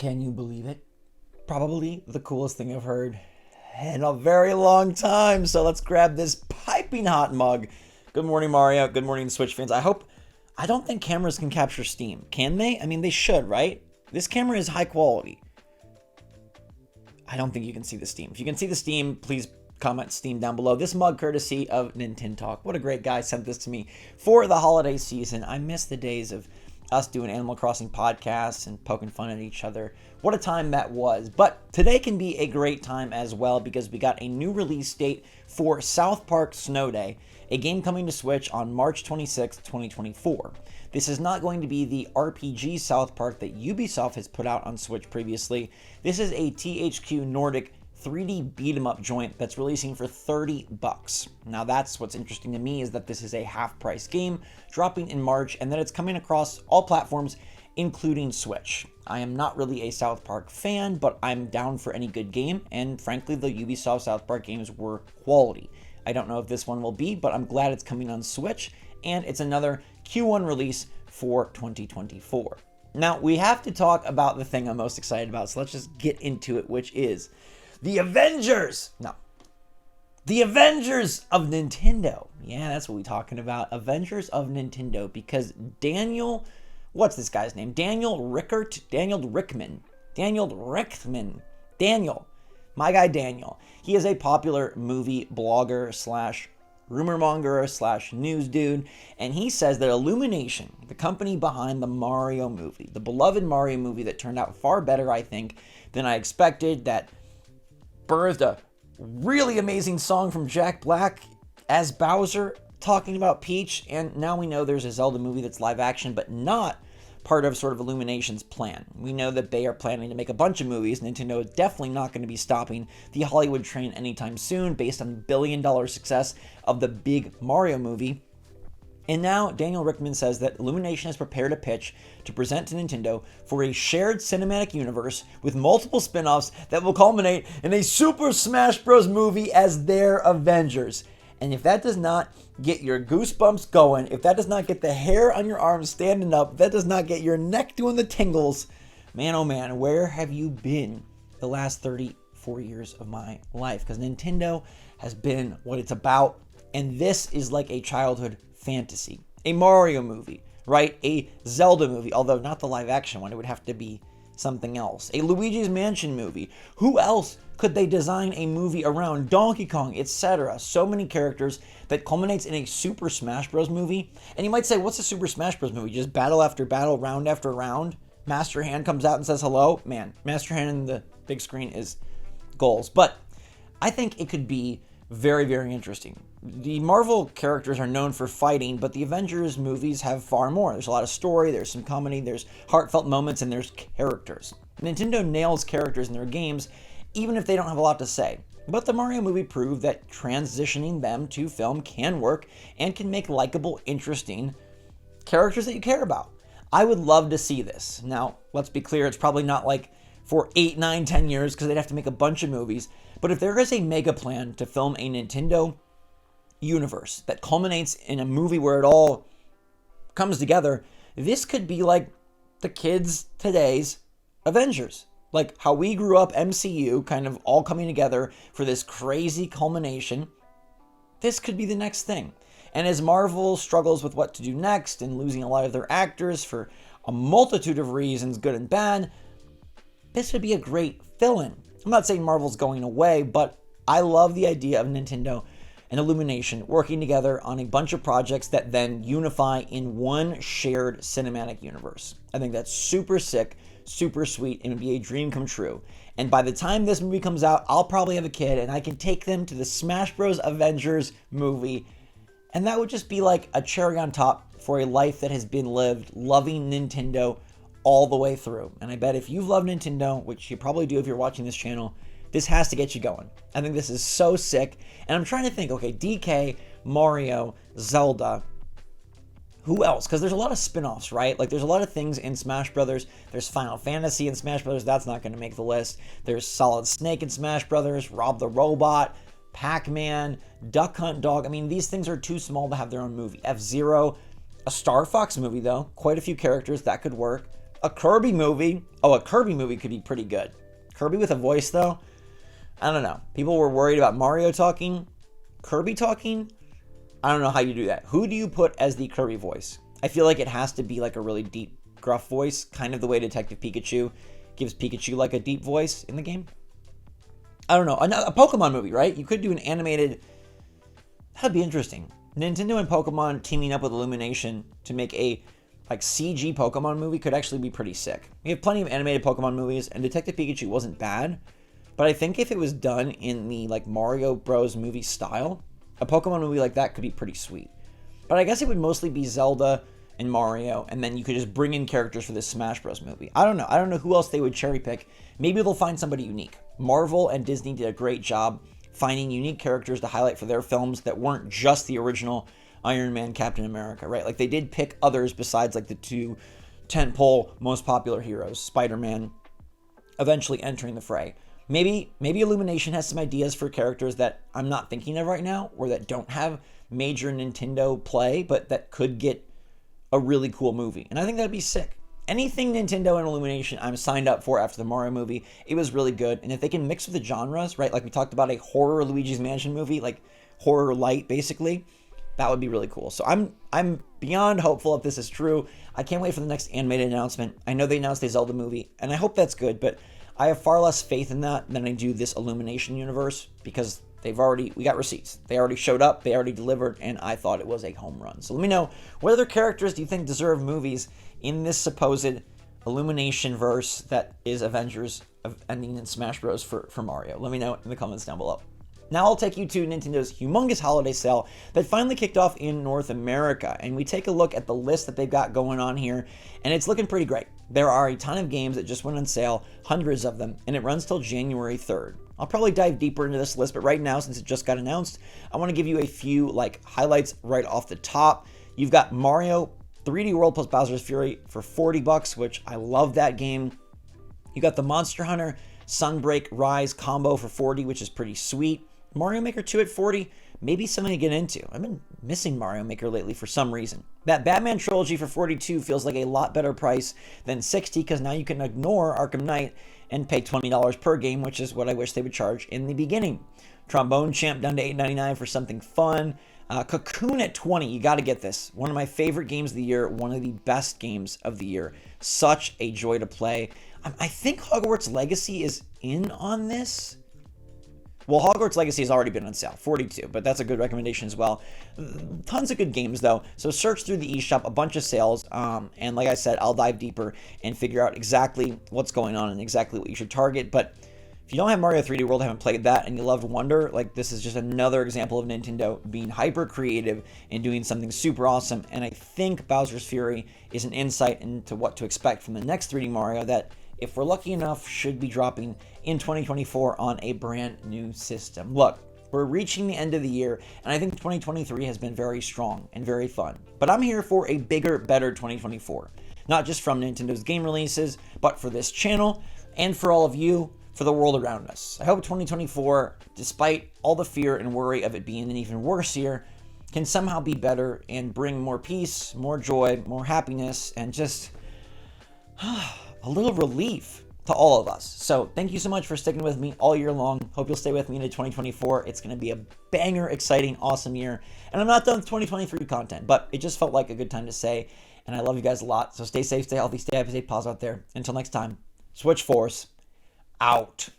Can you believe it? Probably the coolest thing I've heard in a very long time. So let's grab this piping hot mug. Good morning, Mario. Good morning, Switch fans. I don't think cameras can capture steam. Can they? I mean, they should, right? This camera is high quality. I don't think you can see the steam. If you can see the steam, please comment steam down below. This mug courtesy of Nintendo Talk. What a great guy sent this to me for the holiday season. I miss the days of us doing Animal Crossing podcasts and poking fun at each other. What a time that was. But today can be a great time as well because we got a new release date for South Park Snow Day, a game coming to Switch on March 26, 2024. This is not going to be the RPG South Park that Ubisoft has put out on Switch previously. This is a THQ Nordic 3D beat-em-up joint that's releasing for $30. Now that's what's interesting to me, is that this is a half-price game dropping in March and that it's coming across all platforms, including Switch. I am not really a South Park fan, but I'm down for any good game, and frankly, the Ubisoft South Park games were quality. I don't know if this one will be, but I'm glad it's coming on Switch, and it's another Q1 release for 2024. Now, we have to talk about the thing I'm most excited about, so let's just get into it, which is the Avengers! No. The Avengers of Nintendo. Yeah, that's what we're talking about. Avengers of Nintendo, because Daniel... What's this guy's name? Daniel Richtman. My guy Daniel. He is a popular movie blogger slash rumor monger slash news dude, and he says that Illumination, the company behind the Mario movie, the beloved Mario movie that turned out far better, I think, than I expected, that birthed a really amazing song from Jack Black as Bowser talking about Peach, and now we know there's a Zelda movie that's live action, but not part of sort of Illumination's plan. We know that they are planning to make a bunch of movies. Nintendo is definitely not going to be stopping the Hollywood train anytime soon based on billion-dollar success of the big Mario movie. And now Daniel Richtman says that Illumination has prepared a pitch to present to Nintendo for a shared cinematic universe with multiple spin-offs that will culminate in a Super Smash Bros. Movie as their Avengers. And if that does not get your goosebumps going, if that does not get the hair on your arms standing up, if that does not get your neck doing the tingles, man, oh man, where have you been the last 34 years of my life? Because Nintendo has been what it's about, and this is like a childhood fantasy. A Mario movie, right? A Zelda movie, although not the live action one, it would have to be something else. A Luigi's Mansion movie. Who else could they design a movie around? Donkey Kong, etc. So many characters that culminates in a Super Smash Bros. Movie. And you might say, what's a Super Smash Bros. Movie? Just battle after battle, round after round? Master Hand comes out and says hello? Man, Master Hand in the big screen is goals. But I think it could be very, very interesting. The Marvel characters are known for fighting, but the Avengers movies have far more. There's a lot of story, there's some comedy, there's heartfelt moments, and there's characters. Nintendo nails characters in their games, even if they don't have a lot to say. But the Mario movie proved that transitioning them to film can work and can make likable, interesting characters that you care about. I would love to see this. Now, let's be clear, it's probably not like for 8, 9, 10 years because they'd have to make a bunch of movies. But if there is a mega plan to film a Nintendo universe that culminates in a movie where it all comes together, this could be like the kids today's Avengers. Like how we grew up MCU, kind of all coming together for this crazy culmination. This could be the next thing. And as Marvel struggles with what to do next and losing a lot of their actors for a multitude of reasons, good and bad, this would be a great fill-in. I'm not saying Marvel's going away, but I love the idea of Nintendo and Illumination working together on a bunch of projects that then unify in one shared cinematic universe. I think that's super sick, super sweet, and it would be a dream come true. And by the time this movie comes out, I'll probably have a kid and I can take them to the Smash Bros. Avengers movie. And that would just be like a cherry on top for a life that has been lived loving Nintendo all the way through. And I bet if you've loved Nintendo, which you probably do if you're watching this channel, this has to get you going. I think this is so sick. And I'm trying to think, okay, DK, Mario, Zelda, who else? Because there's a lot of spin-offs, right? Like there's a lot of things in Smash Brothers. There's Final Fantasy in Smash Brothers. That's not going to make the list. There's Solid Snake in Smash Brothers, Rob the Robot, Pac-Man, Duck Hunt Dog. I mean, these things are too small to have their own movie. F-Zero, a Star Fox movie though. Quite a few characters that could work. A Kirby movie. Oh, a Kirby movie could be pretty good. Kirby with a voice, though? I don't know. People were worried about Mario talking. Kirby talking? I don't know how you do that. Who do you put as the Kirby voice? I feel like it has to be like a really deep, gruff voice, kind of the way Detective Pikachu gives Pikachu like a deep voice in the game. I don't know. A Pokemon movie, right? You could do an animated... That'd be interesting. Nintendo and Pokemon teaming up with Illumination to make a like CG Pokemon movie could actually be pretty sick. We have plenty of animated Pokemon movies, and Detective Pikachu wasn't bad, but I think if it was done in the like Mario Bros. Movie style, a Pokemon movie like that could be pretty sweet. But I guess it would mostly be Zelda and Mario, and then you could just bring in characters for this Smash Bros. Movie. I don't know. I don't know who else they would cherry pick. Maybe they'll find somebody unique. Marvel and Disney did a great job finding unique characters to highlight for their films that weren't just the original Iron Man, Captain America, right? Like they did pick others besides like the two tentpole most popular heroes, Spider-Man eventually entering the fray. Maybe Illumination has some ideas for characters that I'm not thinking of right now, or that don't have major Nintendo play, but that could get a really cool movie. And I think that'd be sick. Anything Nintendo and Illumination, I'm signed up for after the Mario movie. It was really good. And if they can mix with the genres, right? Like we talked about a horror Luigi's Mansion movie, like horror light, basically. That would be really cool. So I'm beyond hopeful if this is true. I can't wait for the next animated announcement. I know they announced a Zelda movie, and I hope that's good, but I have far less faith in that than I do this Illumination universe, because we got receipts. They already showed up, they already delivered, and I thought it was a home run. So let me know, what other characters do you think deserve movies in this supposed Illumination verse that is Avengers ending in Smash Bros. for Mario? Let me know in the comments down below. Now I'll take you to Nintendo's humongous holiday sale that finally kicked off in North America, and we take a look at the list that they've got going on here, and it's looking pretty great. There are a ton of games that just went on sale, hundreds of them, and it runs till January 3rd. I'll probably dive deeper into this list, but right now, since it just got announced, I want to give you a few highlights right off the top. You've got Mario 3D World plus Bowser's Fury for $40, which I love that game. You got the Monster Hunter Sunbreak Rise combo for $40, which is pretty sweet. Mario Maker 2 at $40, maybe something to get into. I've been missing Mario Maker lately for some reason. That Batman Trilogy for $42 feels like a lot better price than $60, because now you can ignore Arkham Knight and pay $20 per game, which is what I wish they would charge in the beginning. Trombone Champ down to $8.99 for something fun. Cocoon at $20, you got to get this. One of my favorite games of the year, one of the best games of the year. Such a joy to play. I think Hogwarts Legacy is in on this. Well, Hogwarts Legacy has already been on sale, $42, but that's a good recommendation as well. Tons of good games, though, so search through the eShop, a bunch of sales, and like I said, I'll dive deeper and figure out exactly what's going on and exactly what you should target. But if you don't have Mario 3D World, haven't played that, and you loved Wonder, this is just another example of Nintendo being hyper creative and doing something super awesome, and I think Bowser's Fury is an insight into what to expect from the next 3D Mario that, if we're lucky enough, should be dropping in 2024 on a brand new system. Look, we're reaching the end of the year, and I think 2023 has been very strong and very fun. But I'm here for a bigger, better 2024. Not just from Nintendo's game releases, but for this channel, and for all of you, for the world around us. I hope 2024, despite all the fear and worry of it being an even worse year, can somehow be better and bring more peace, more joy, more happiness, and just a little relief to all of us. So thank you so much for sticking with me all year long. Hope you'll stay with me into 2024. It's going to be a banger, exciting, awesome year. And I'm not done with 2023 content, but it just felt like a good time to say. And I love you guys a lot. So stay safe, stay healthy, stay happy, stay positive out there. Until next time, SwitchForce out.